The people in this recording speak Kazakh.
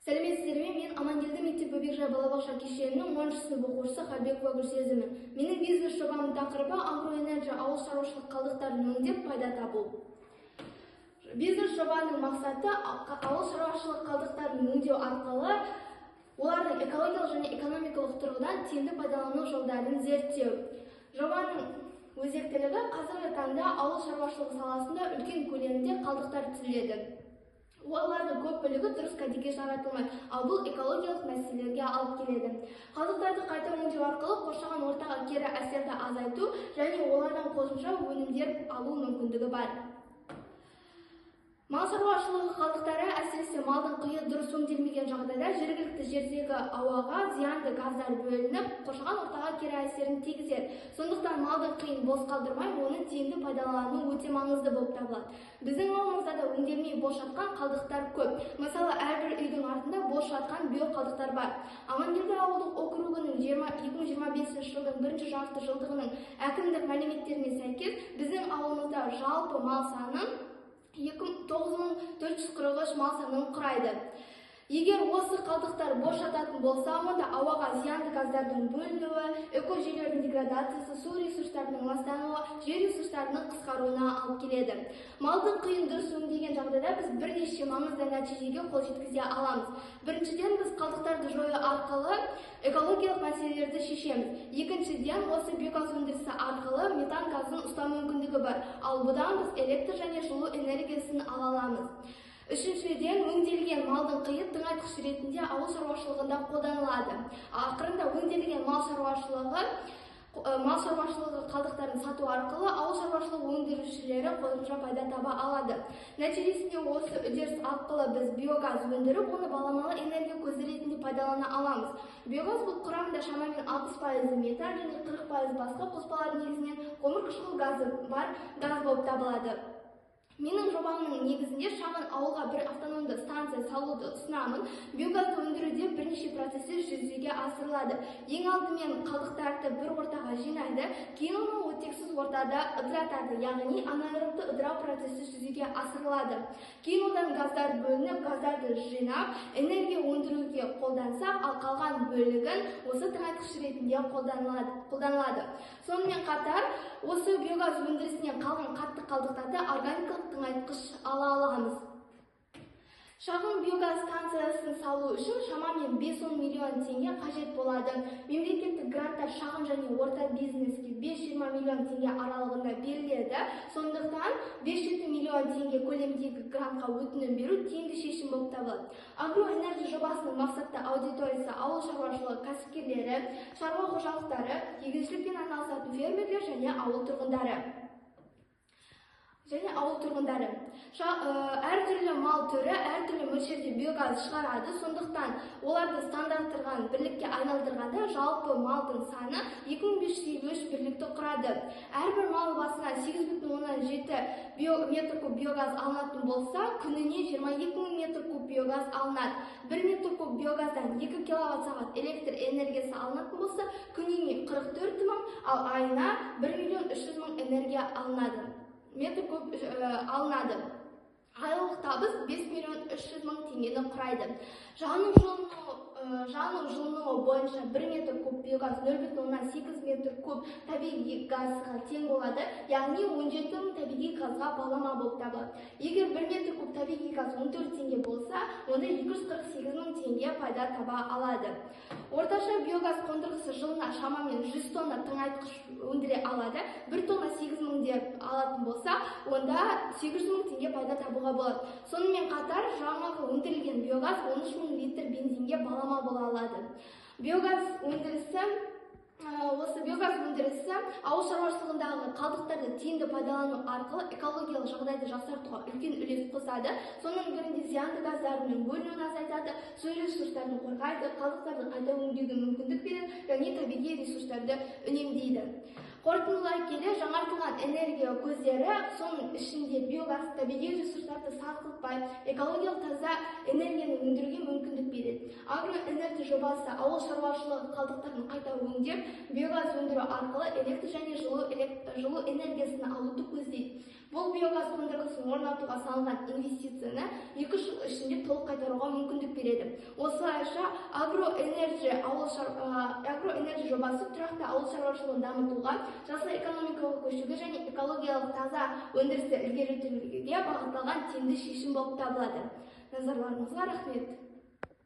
Сәлеметсіздер ме? Мен Амангелді мектеп бөбекжай балабақша кешенінің 10 сынып оқушысы Харбекова Гүлсезімін. Менің бизнес жобамның тақырыбы агроэнерджи ауыл шаруашылық қалдықтарын өңдеп пайда табу. Бизнес жобаның мақсаты ауыл шаруашылық қалдықтарын өңдеу арқылы олардың экологиялық және экономикалық тұрғыдан тиімді пайдалану жолдарын зерттеу. Жобаның өзектілігі қазіргі таңда ауыл шаруашылығы саласында үлкен көлемде қалдықтар түзіледі. Олардың көп бөлігі дұрыс кәдеге жаратылмайды, ал бұл экологиялық мәселелерге алып келеді. Қалдықтарды қайта өңдеу арқылы қоршаған ортаға кері әсерді азайту және олардан қосымша өнімдер алу мүмкіндігі бар. Мал шаруашылығы қалдықтары, әсіресе малдың қиы дұрыс өңделмеген жағдайда жергілікті жердегі ауаға зиянды газдар бөлініп, қоршаған ортаға кері әсерін тигізеді. Сондықтан малдың қиын бос қалдырмай, оны тиімді пайдалану өте маңызды болып табылады. Біздің ауылымызда да өңделмей бос жатқан қалдықтар көп. Мысалы, әрбір үйдің артында бос жатқан биоқалдықтар бар. Амангелді ауылдық округінің 2025 жылдың бірінші жарты жылдығының әкімдік мәліметтеріне сәйкес, біздің ауылымызда жалпы мал саны 9443 мал санын құрайды. Егер осы қалдықтар бос жататын болса, онда ауаға зиянды газдардың бөлінуі, экожүйелердің деградациясы, су ресурстарының ластануы, жер ресурстарының қысқаруына алып келеді. Малдың қиын дұрыс өңдеген жағдайда біз бірнеше маңызды нәтижеге қол жеткізе аламыз. Біріншіден, біз қалдықтарды жою арқылы экологиялық мәселелерді шешеміз. Екіншіден, осы биогаз өндірісі арқылы метан газын ұстау мүмкіндігі бар, ал бұдан біз электр және жылу энергиясын ала аламыз. Үшіншіден, өңделген малдың қиы тыңайтқыш ретінде ауыл шаруашылығында қолданылады. Ақырында өңделген мал шаруашылығы қалдықтарын сату арқылы ауыл шаруашылығы өндірушілері қосымша пайда таба алады. Нәтижесінде осы үдеріс арқылы біз биогаз өндіріп, оны баламалы энергия көзі ретінде пайдалана аламыз. Биогаз бұл құрамында шамамен 60% метан және 40% басқа қоспалар негізінен көмірқышқыл газы бар газ болып табылады. Менің жобамның негізінде шағын ауылға бір автономды станция салуды ұсынамын. Биогазды өндіруде бірнеше процестер жүзеге асырылады. Ең алдымен қалдықтарды бір ортаға жинайды, кейін оны оттексіз ортада ыдыратады, яғни анаэробты ыдырау процесі жүзеге асырылады. Кейін одан газдар бөлініп, газдарды жинап, энергия өндіруге қолдансақ, ал қалған бөлігін осы тыңайтқыш ретінде қолданылады. Сонымен қатар, осы биогаз өндірісінен қалған қатты қалдықтарды органикалық тыңайтқыш ала аламыз. Шағын биогаз станциясын салу үшін шамамен 5-10 миллион теңге қажет болады. Мемлекеттік гранттар шағын және орта бизнеске 5-20 миллион теңге аралығында беріледі. Сондықтан 5-7 миллион теңге көлемдегі грантқа өтінім беру тиімді шешім болып табылады. Агроэнерджи жобасының мақсатты аудиториясы ауыл шаруашылығы кәсіпкерлері, шаруа қожалықтары, егіншілікпен айналысатын фермерлер және ауыл тұрғындары. Әртүрлі мал түрі әртүрлі мөлшерде биогаз шығарады, сондықтан оларды стандарттырған бірлікке айналдырғанда жалпы малдың саны 2553 бірлікті құрады. Әрбір мал басына 8,7 метр куб биогаз алынатын болса, күніне 22 метр куб биогаз алынады. 1 метр куб биогаздан 2 киловатт-сағат электр энергиясы алынатын болса, күніне 44 мың, ал айына 1,3 миллион энергия метр куб алынады. Айлық табыс 5,3 миллион теңгені құрайды. Жану жылынуы бойынша 1 метр куб биогаз 0,8 метр куб табиғи газға тең болады, яғни 17 мың табиғи газға балама болып табылады. Егер 1 метр куб табиғи газ 14 теңге болса, онда 248 мың теңге пайда таба алады. Орташа биогаз қондырғысы жылына шамамен 100 тонна тыңайтқыш өндіре алады. 1 тонна 8 мың деп алатын болса, онда 800 мың теңге пайда табуға болады. Сонымен қатар, жаңағы өндірілген биогаз 13 мың литр бензинге балама бола алады. Осы биогаз өндірісі ауыл шаруашылығындағы қалдықтарды тиімді пайдалану арқылы экологиялық жағдайды жақсартуға үлкен үлес қосады. Соның бірінде зиянды газдардың бөлінуін азайтады, су ресурстарын қорғайды, қалдықтарды қайта өңдеуге мүмкіндік береді және табиғи ресурстарды үнемдейді. Қорытындылай келе, жаңартылған энергия көздері, соның ішінде биогаз табиғи ресурстарды сарқылтпай, экологиялық таза энергияны өндіруге мүмкіндік береді. Агроэнерджи жобасы ауыл шаруашылығы қалдықтарын қайта өңдеп, биогаз өндіру арқылы электр және жылу энергиясын алуды көздейді. Бул биогаз кондургусун орнотууга салынган инвестицияны 2 жыл ичинде толук кайтарууга мүмкүндүк берет. Осулайша агроэнерджи жобасы турактуу ауыл шаруашылыгын дамытууга, жасыл экономикага көчүүгө жана экологиялык таза өндүрүштү илгерилтүүгө багытталган тиімдүү шешим болуп табылат. Назарларыңызга рахмет.